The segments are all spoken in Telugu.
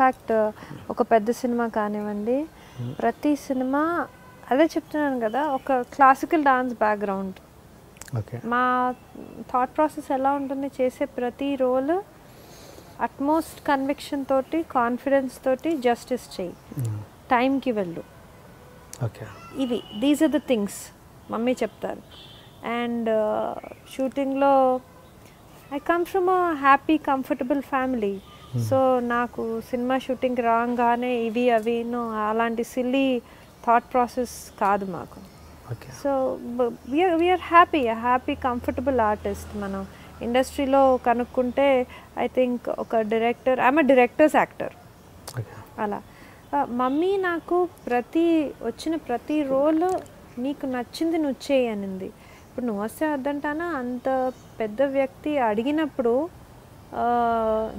ఫ్యాక్ట్ ఒక పెద్ద సినిమా కానివ్వండి, ప్రతి సినిమా అదే చెప్తున్నాను కదా, ఒక క్లాసికల్ డాన్స్ బ్యాక్గ్రౌండ్. ఓకే. మా థాట్ ప్రాసెస్ ఎలా ఉంటుంది, చేసే ప్రతి రోల్ అట్మోస్ట్ కన్విక్షన్ తోటి, కాన్ఫిడెన్స్ తోటి జస్టిస్ చేయి, టైంకి వెళ్ళు. Okay. These are the things mummy చెప్తారు. అండ్ షూటింగ్లో I come from a happy comfortable family. So నాకు సినిమా షూటింగ్ రాగానే ఇవి అవిను అలాంటి సిల్లీ థాట్ ప్రాసెస్ కాదు మాకు. So we are happy comfortable artist. మనం ఇండస్ట్రీలో కనుక్కుంటే ఐ థింక్ ఒక director, I'm a directors actor అలా. మమ్మీ నాకు వచ్చిన ప్రతి రోల్ నీకు నచ్చింది నువ్వు చేయి అనింది. ఇప్పుడు నువ్వు వస్తే వద్దంటానా, అంత పెద్ద వ్యక్తి అడిగినప్పుడు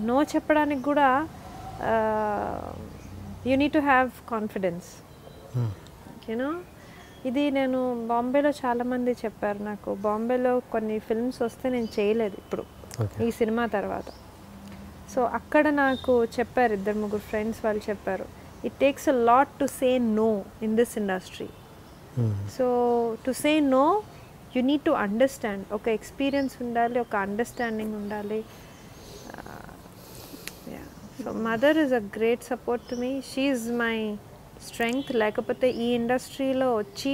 నో చెప్పడానికి కూడా you need to have confidence, you know. ఇది నేను బాంబేలో చాలామంది చెప్పారు నాకు. బాంబేలో కొన్ని ఫిల్మ్స్ వస్తే నేను చేయలేదు ఇప్పుడు ఈ సినిమా తర్వాత. సో అక్కడ నాకు చెప్పారు, 2-3 ఫ్రెండ్స్ వాళ్ళు చెప్పారు, it takes a lot to say no in this industry. So to say no you need to understand. ఒక ఎక్స్పీరియన్స్ ఉండాలి, ఒక అండర్స్టాండింగ్ ఉండాలి. So mother is a great support to me. She is my strength. లేకపోతే ఈ ఇండస్ట్రీలో వచ్చి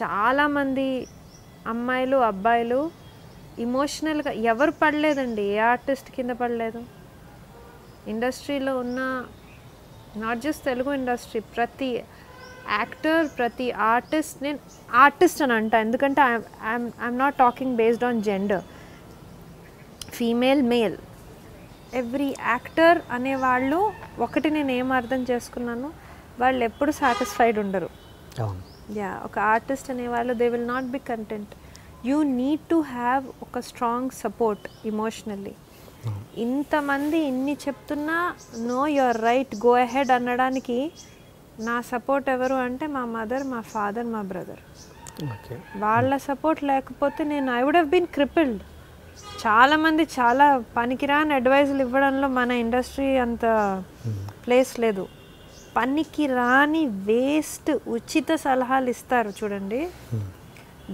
చాలామంది అమ్మాయిలు అబ్బాయిలు ఇమోషనల్గా ఎవరు పడలేదండి, ఏ ఆర్టిస్ట్ కింద పడలేదు ఇండస్ట్రీలో ఉన్న. నాట్ జస్ట్ తెలుగు ఇండస్ట్రీ, ప్రతి యాక్టర్, ప్రతి ఆర్టిస్ట్. నేను ఆర్టిస్ట్ అని అంట, ఎందుకంటే I'm not talking based on gender, female male. Every actor అనేవాళ్ళు ఒకటి నేను ఏం అర్థం చేసుకున్నాను, వాళ్ళు ఎప్పుడు సాటిస్ఫైడ్ ఉండరు. ఒక ఆర్టిస్ట్ అనేవాళ్ళు they will not be content. You need to have ఒక స్ట్రాంగ్ సపోర్ట్ ఇమోషనల్లీ. ఇంతమంది ఇన్ని చెప్తున్నా no your right, go ahead అనడానికి నా సపోర్ట్ ఎవరు అంటే మా మదర్, మా ఫాదర్, మా బ్రదర్. వాళ్ళ సపోర్ట్ లేకపోతే నేను I would have been crippled. చాలామంది చాలా పనికిరాని అడ్వైజులు ఇవ్వడంలో మన ఇండస్ట్రీ అంత ప్లేస్ లేదు. పనికి రాని వేస్ట్ ఉచిత సలహాలు ఇస్తారు చూడండి,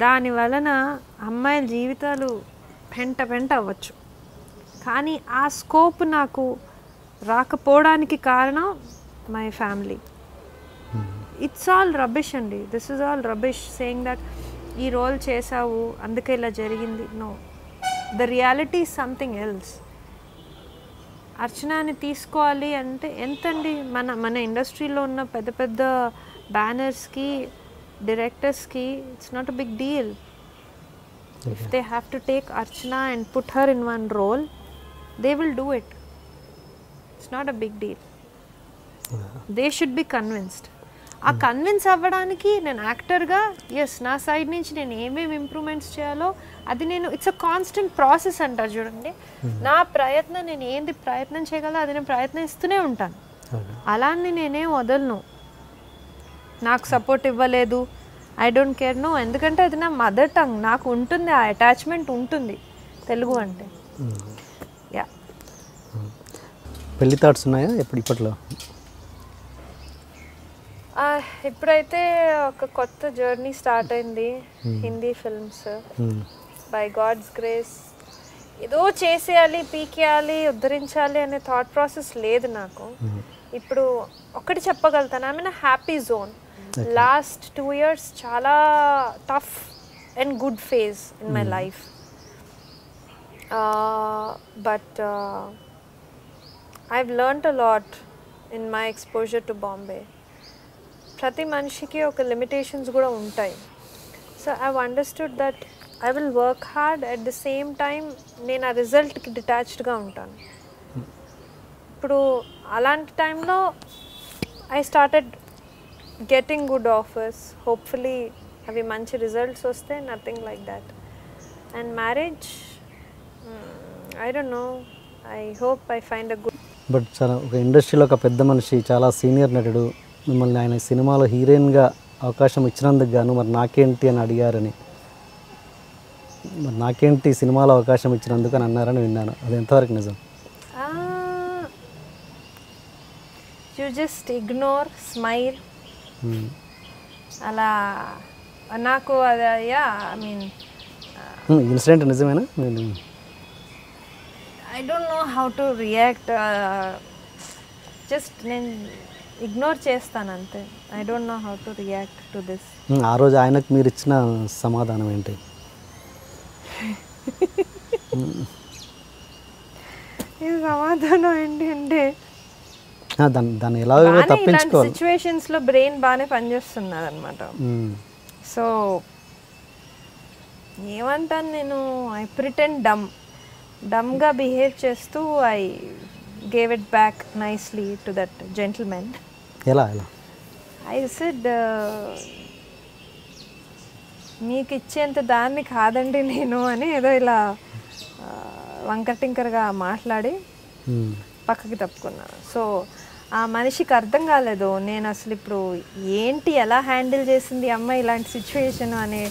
దాని వలన అమ్మాయిల జీవితాలు పెంట అవ్వచ్చు. కానీ ఆ స్కోప్ నాకు రాకపోవడానికి కారణం my family. It's all rubbish అండి, this is all rubbish saying that ఈ రోల్ చేసావు అందుకే ఇలా జరిగింది. No, the reality is something else. అర్చనాని తీసుకోవాలి అంటే ఎంతండి, మన ఇండస్ట్రీలో ఉన్న పెద్ద పెద్ద బ్యానర్స్కి, డైరెక్టర్స్కి it's not a big deal. If they have to take Archana and put her in one role, they will do it. It's not a big deal. They should be convinced. ఆ కన్విన్స్ అవ్వడానికి నేను యాక్టర్గా ఎస్ నా సైడ్ నుంచి నేను ఏమేమి ఇంప్రూవ్మెంట్స్ చేయాలో అది నేను, ఇట్స్ అ కాన్స్టెంట్ ప్రాసెస్ అంటారు చూడండి. నా ప్రయత్నం, నేను ఏంది ప్రయత్నం చేయగల అది నేను ప్రయత్నిస్తూనే ఉంటాను. అలానే నేనేం వదలను. నాకు సపోర్ట్ ఇవ్వలేదు, ఐ డోంట్ కేర్, నో. ఎందుకంటే అది నా మదర్ టంగ్, నాకు ఉంటుంది, ఆ అటాచ్మెంట్ ఉంటుంది తెలుగు అంటే. యా. పెళ్లి థాట్స్ ఉన్నాయా ఇప్పట్లో? ఇప్పుడైతే ఒక కొత్త జర్నీ స్టార్ట్ అయింది, Hindi films. By God's grace ఏదో చేసేయాలి, పీకేయాలి, ఉద్ధరించాలి అనే థాట్ ప్రాసెస్ లేదు నాకు. ఇప్పుడు ఒకటి చెప్పగలుగుతాను, I mean happy zone. Last 2 years చాలా tough and good phase in my life. But I've learned a lot in my exposure to Bombay. ప్రతి మనిషికి ఒక లిమిటేషన్స్ కూడా ఉంటాయి. So I understood that I will work hard, at the same time నేను ఆ రిజల్ట్కి డిటాచ్డ్గా ఉంటాను. ఇప్పుడు అలాంటి టైంలో I started getting good offers. Hopefully అవి మంచి రిజల్ట్స్ వస్తే, nothing like that. And marriage, I don't know, I hope I find a good. But చాలా ఒక ఇండస్ట్రీలో ఒక పెద్ద మనిషి, చాలా సీనియర్ నటుడు, మిమ్మల్ని ఆయన సినిమాలో హీరోయిన్గా అవకాశం ఇచ్చినందుకు గాను మరి నాకేంటి అని అడిగారని, మరి నాకేంటి సినిమాలో అవకాశం ఇచ్చినందుకు అని అన్నారని విన్నాను. అది ఎంతవరకు నిజం? You just ignore, smile. అలా నాకు అది ఐ మీన్ ఇన్సిడెంట్ నిజమేనా? I don't know how to react. Just నేను ఇగ్నోర్ చేస్తాను అంతే. I don't know how to react to this. ఆ రోజు ఆయనకు మీరు ఇచ్చిన సమాధానం ఏంటి? ఈ సమాధానం ఏంటి అంటే దాన్ని ఎలాగో తప్పించుకోవాలి. సిచ్యువేషన్స్లో బ్రెయిన్ బాగానే పనిచేస్తున్నది అనమాట. సో ఏమంటాను నేను, ఐ ప్రిటెండ్ డమ్గా బిహేవ్ చేస్తూ I gave it back nicely to that gentlemen. ఎలా ఐ సెడ్, మీకు ఇచ్చేంత దాన్ని కాదండి నేను అని ఏదో ఇలా వంకటింకరగా మాట్లాడి పక్కకి తప్పుకున్నాను. సో ఆ మనిషికి అర్థం కాలేదు నేను అసలు ఇప్పుడు ఏంటి, ఎలా హ్యాండిల్ చేసింది అమ్మాయి ఇలాంటి సిచ్యువేషన్ అనే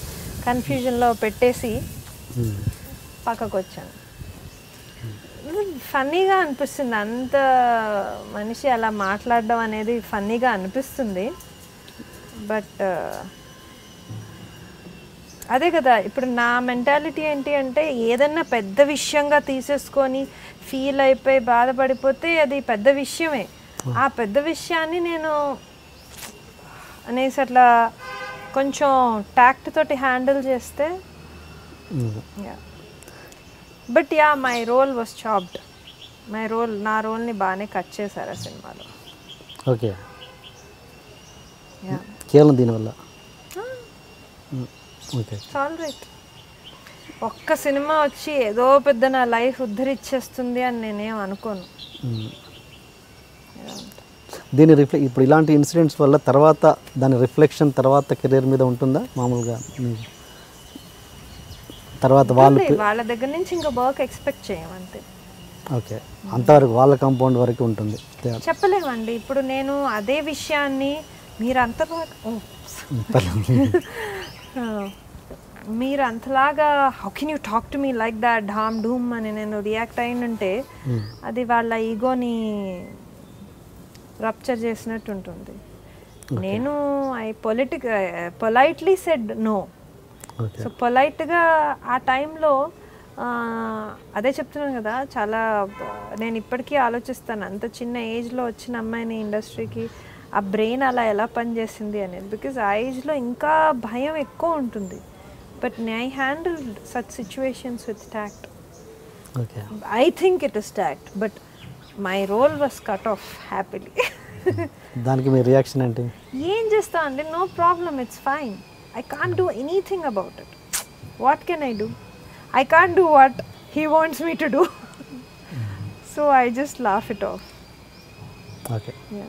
కన్ఫ్యూజన్లో పెట్టేసి పక్కకు వచ్చాను. ఫన్నీగా అనిపిస్తుంది, అంత మనిషి అలా మాట్లాడడం అనేది ఫన్నీగా అనిపిస్తుంది. బట్ అదే కదా, ఇప్పుడు నా మెంటాలిటీ ఏంటి అంటే ఏదన్నా పెద్ద విషయంగా తీసేసుకొని ఫీల్ అయిపోయి బాధపడిపోతే అది పెద్ద విషయమే. ఆ పెద్ద విషయాన్ని నేను అనేసి అట్లా కొంచెం టాక్ట్ తోటి హ్యాండిల్ చేస్తే but ya my role was chopped. నా రోల్ని బాగానే కట్ చేశారు ఆ సినిమాలో. ఓకే, కేవలం దీనివల్ల ఆల్ రైట్. ఒక్క సినిమా వచ్చి ఏదో పెద్ద నా లైఫ్ ఉద్ధరిచ్చేస్తుంది అని నేనేం అనుకోను. దీని ఇప్పుడు ఇలాంటి ఇన్సిడెంట్స్ వల్ల తర్వాత దాని రిఫ్లెక్షన్ తర్వాత కెరీర్ మీద ఉంటుందా మామూలుగా? తర్వాత వాళ్ళ దగ్గర నుంచి ఇంకా వర్క్ ఎక్స్పెక్ట్ చేయమంతే. ఓకే, అంతవరకు వాళ్ళ కాంపౌండ్ వరకు ఉంటుంది, చెప్పలేమండి. ఇప్పుడు నేను అదే విషయాన్ని మీరు అంతలాగా how can you talk to me like that ఢామ్ ఢూమ్ అని నేను రియాక్ట్ అయినంటే అది వాళ్ళ ఈగోని రప్చర్ చేసినట్టు ఉంటుంది. నేను పొలైట్లీ సెడ్ నో. సో పొలైట్గా ఆ టైంలో అదే చెప్తున్నాను కదా, చాలా నేను ఇప్పటికీ ఆలోచిస్తాను అంత చిన్న ఏజ్లో వచ్చిన అమ్మాయిని ఇండస్ట్రీకి ఆ బ్రెయిన్ అలా ఎలా పనిచేసింది అనేది. బికాజ్ ఆ ఏజ్లో ఇంకా భయం ఎక్కువ ఉంటుంది. But I handle such situations with tact. I think it is tact, but my role was cut off happily. దానికి మీ రియాక్షన్ ఏంటి? ఏం చేస్తా అండి, no problem, it's fine. I can't do anything about it. What can I do? I can't do what he wants me to do. So I just laugh it off. Okay. Yeah.